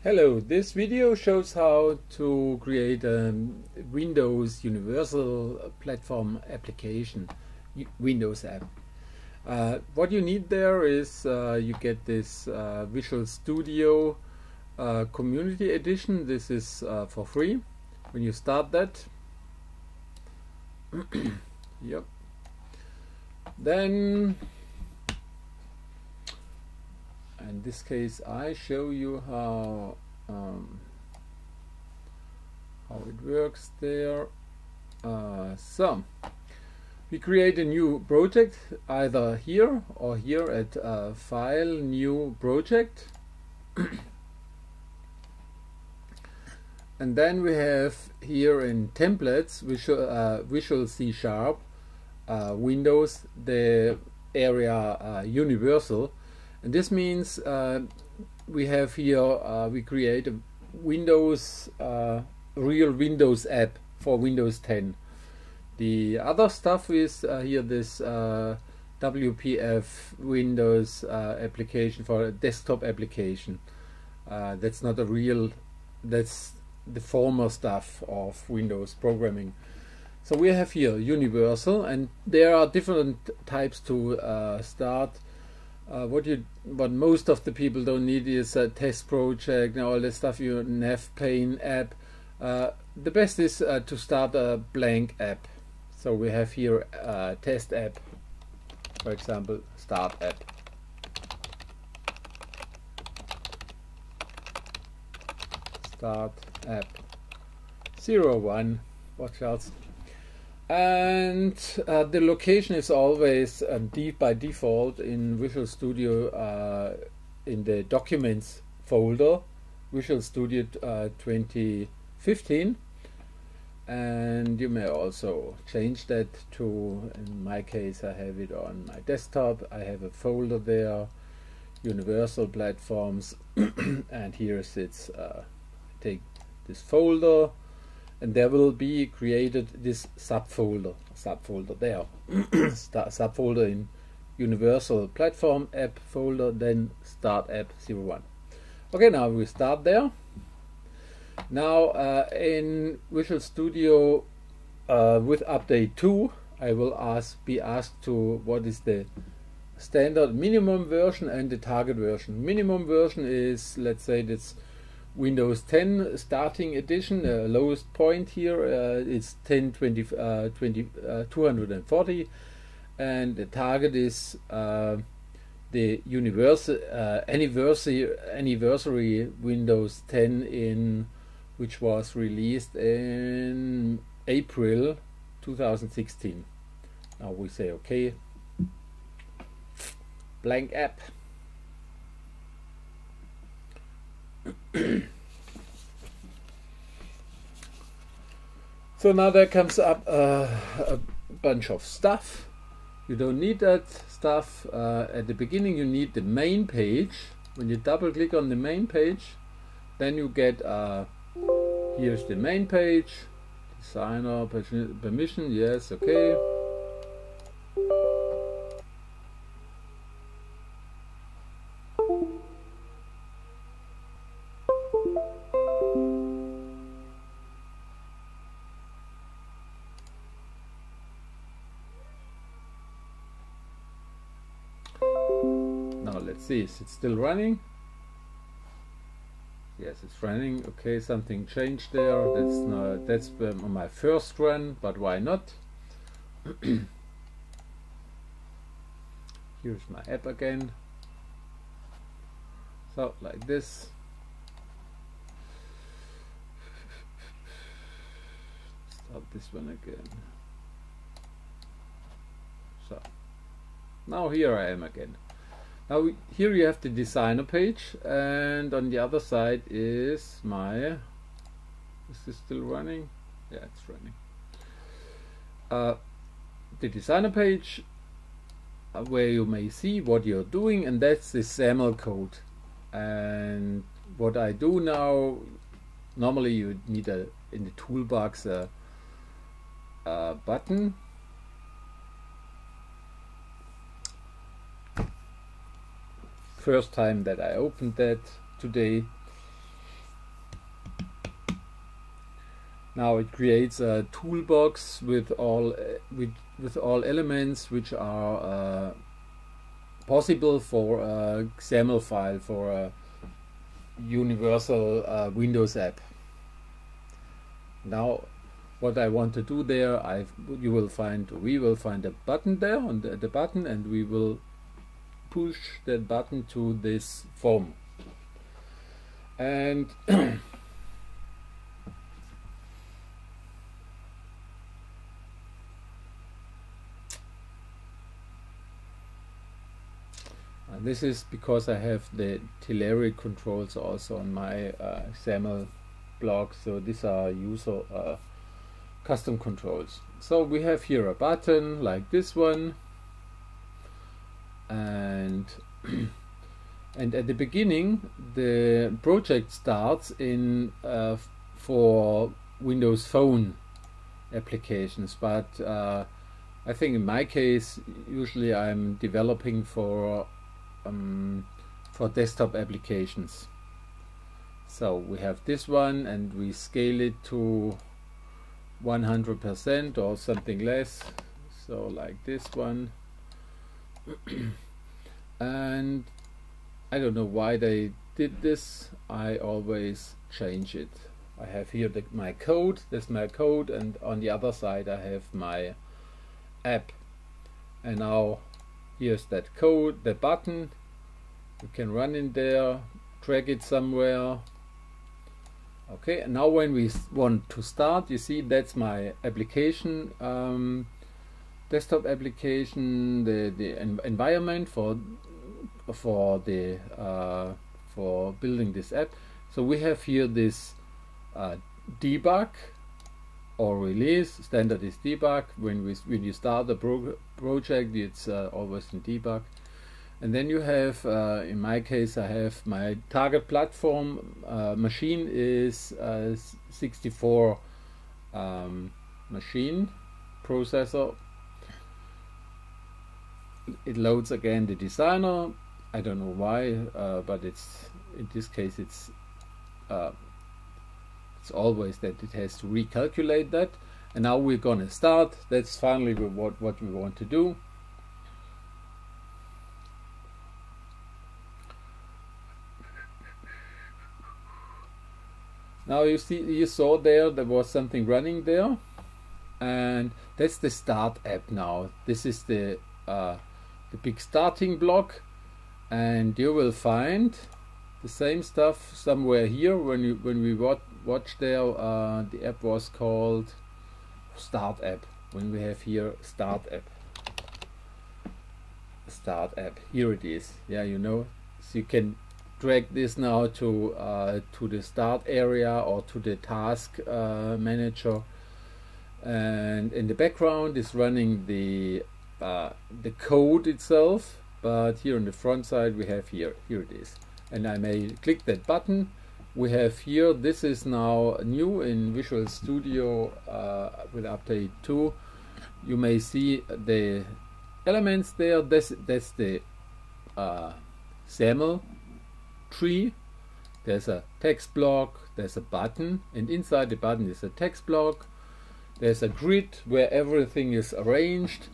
Hello, this video shows how to create a Windows Universal Platform application, Windows app. What you need there is you get this Visual Studio Community Edition. This is for free. When you start that, yep. Then in this case I show you how it works there. So we create a new project either here or here at File, New Project. And then we have here in Templates Visual C#, Windows, the area Universal. And this means we have here, we create a Windows, real Windows app for Windows 10. The other stuff is here this WPF Windows application for a desktop application. That's not a real, that's the former stuff of Windows programming. So we have here Universal, and there are different types to start. What most of the people don't need is a test project and all that stuff. You have plain app. The best is to start a blank app. So we have here a test app, for example, start app. Start app 01. What else? And the location is always by default in Visual Studio in the Documents folder, Visual Studio 2015. And you may also change that to, in my case I have it on my desktop. I have a folder there, Universal Platforms, and here sits, take this folder, and there will be created this subfolder there. Subfolder in Universal Platform App folder, then Start App 01. Okay, now we start there. Now in Visual Studio with update 2, I will be asked to what is the standard minimum version and the target version. Minimum version is, let's say, that's Windows 10 starting edition. Lowest point here is 240, and the target is the anniversary Windows 10 which was released in April 2016. Now we say okay, blank app. So now there comes up a bunch of stuff. You don't need that stuff. At the beginning you need the main page. When you double click on the main page, then you get here's the main page. Designer permission, yes, okay. Now let's see, is it still running? Yes, it's running. Okay, something changed there. That's on my first run, but why not? Here's my app again. So like this. Start this one again. So now here I am again. Now here you have the designer page, and on the other side is my, is this still running? Yeah, it's running. The designer page where you may see what you're doing, and that's the XAML code. And what I do now, normally you need in the toolbox a button. First time that I opened that today. Now it creates a toolbox with all elements which are possible for a XAML file, for a universal Windows app. Now what I want to do there, we will find a button there on the button, and we will push that button to this form. And this is because I have the Teleri controls also on my XAML block, so these are user custom controls. So we have here a button like this one, and and at the beginning the project starts in for Windows Phone applications, but I think in my case usually I'm developing for desktop applications. So we have this one, and we scale it to 100% or something less, so like this one. And I don't know why they did this. I always change it. I have here my code, that's my code, and on the other side I have my app. And now here's that code, the button. You can run in there, drag it somewhere. Okay, and now when we want to start, you see that's my application, desktop application, the environment for building this app. So we have here this debug or release. Standard is debug. When you start a project, it's always in debug. And then you have, in my case, I have my target platform machine is 64 machine processor. It loads again the designer. I don't know why, but it's in this case it's always that it has to recalculate that. And now we're gonna start. That's finally what we want to do. Now you saw there was something running there, and that's the start app. Now this is the big starting block, and you will find the same stuff somewhere here. When we watch there, the app was called Start App. When we have here Start App, here it is. Yeah, you know, so you can drag this now to the start area or to the task manager, and in the background is running the code itself, but here on the front side we have here it is, and I may click that button. We have here, this is now new in Visual Studio with update 2. You may see the elements there. That's the XAML tree. There's a text block, there's a button, and inside the button is a text block. There's a grid where everything is arranged,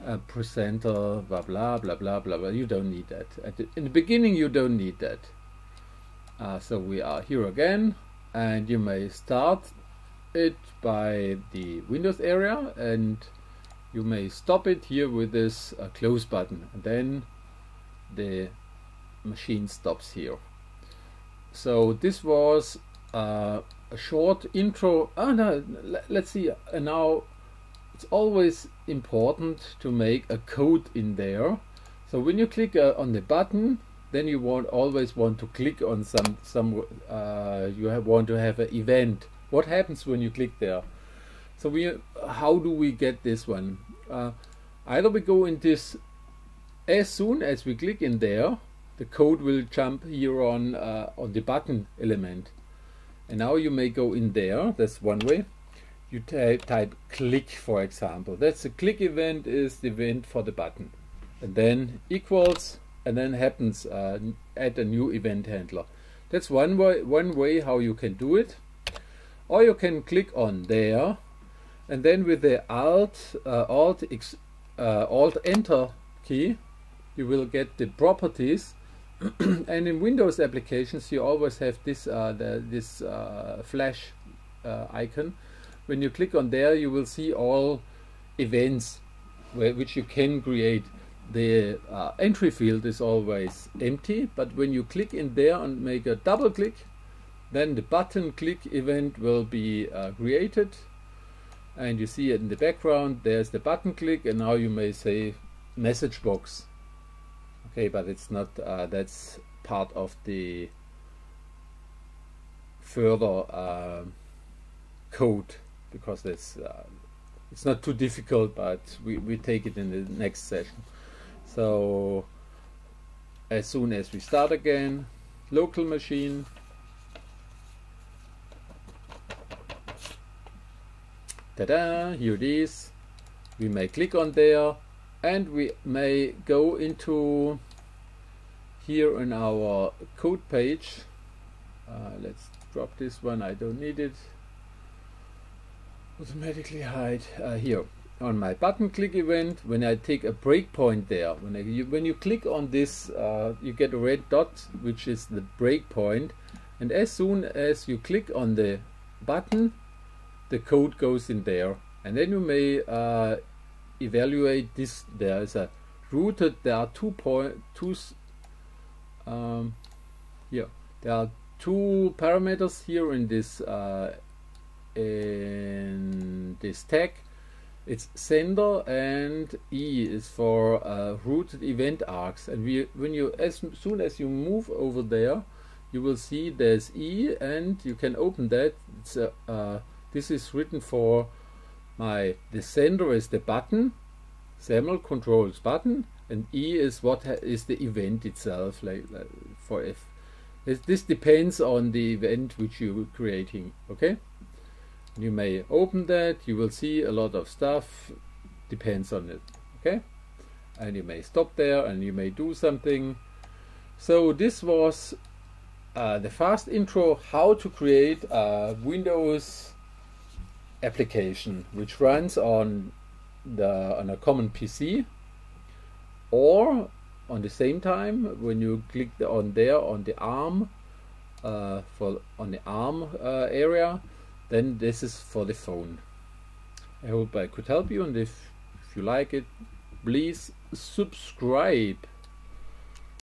a presenter, blah blah blah blah blah blah. You don't need that. In the beginning you don't need that. So we are here again, and you may start it by the Windows area, and you may stop it here with this close button, and then the machine stops here. So this was a short intro. Let's see. Now it's always important to make a code in there. So when you click on the button, then you always want to click on want to have an event. What happens when you click there? So how do we get this one? Either we go in this, as soon as we click in there, the code will jump here on the button element, and now you may go in there. That's one way. You type click, for example. That's a click event, is the event for the button, and then equals, and then happens add a new event handler. That's one way how you can do it. or you can click on there, and then with the Alt Enter key you will get the properties. And in Windows applications you always have this flash icon. When you click on there you will see all events which you can create. The entry field is always empty, but when you click in there and make a double click, then the button click event will be created, and you see it in the background. There's the button click, and now you may say message box. Okay, but it's not, that's part of the further code, because that's it's not too difficult, but we take it in the next session. So as soon as we start again, local machine, ta-da, here it is. We may click on there, and we may go into here in our code page. Let's drop this one, I don't need it. Automatically hide here on my button click event. When I take a breakpoint there, when you click on this, you get a red dot, which is the breakpoint, and as soon as you click on the button, the code goes in there, and then you may evaluate this. There is a routed, there are there are two parameters here in this tag. It's sender, and E is for routed event arcs. And as soon as you move over there, you will see there's E, and you can open that. It's this is written for the sender is the button, SAML controls button, and E is what is the event itself. Like for if this depends on the event which you're creating. Okay. You may open that, you will see a lot of stuff, depends on it, okay? And you may stop there and you may do something. So this was the fast intro how to create a Windows application which runs on a common PC, or on the same time when you click on the ARM area, then this is for the phone. I hope I could help you, and if you like it, please subscribe.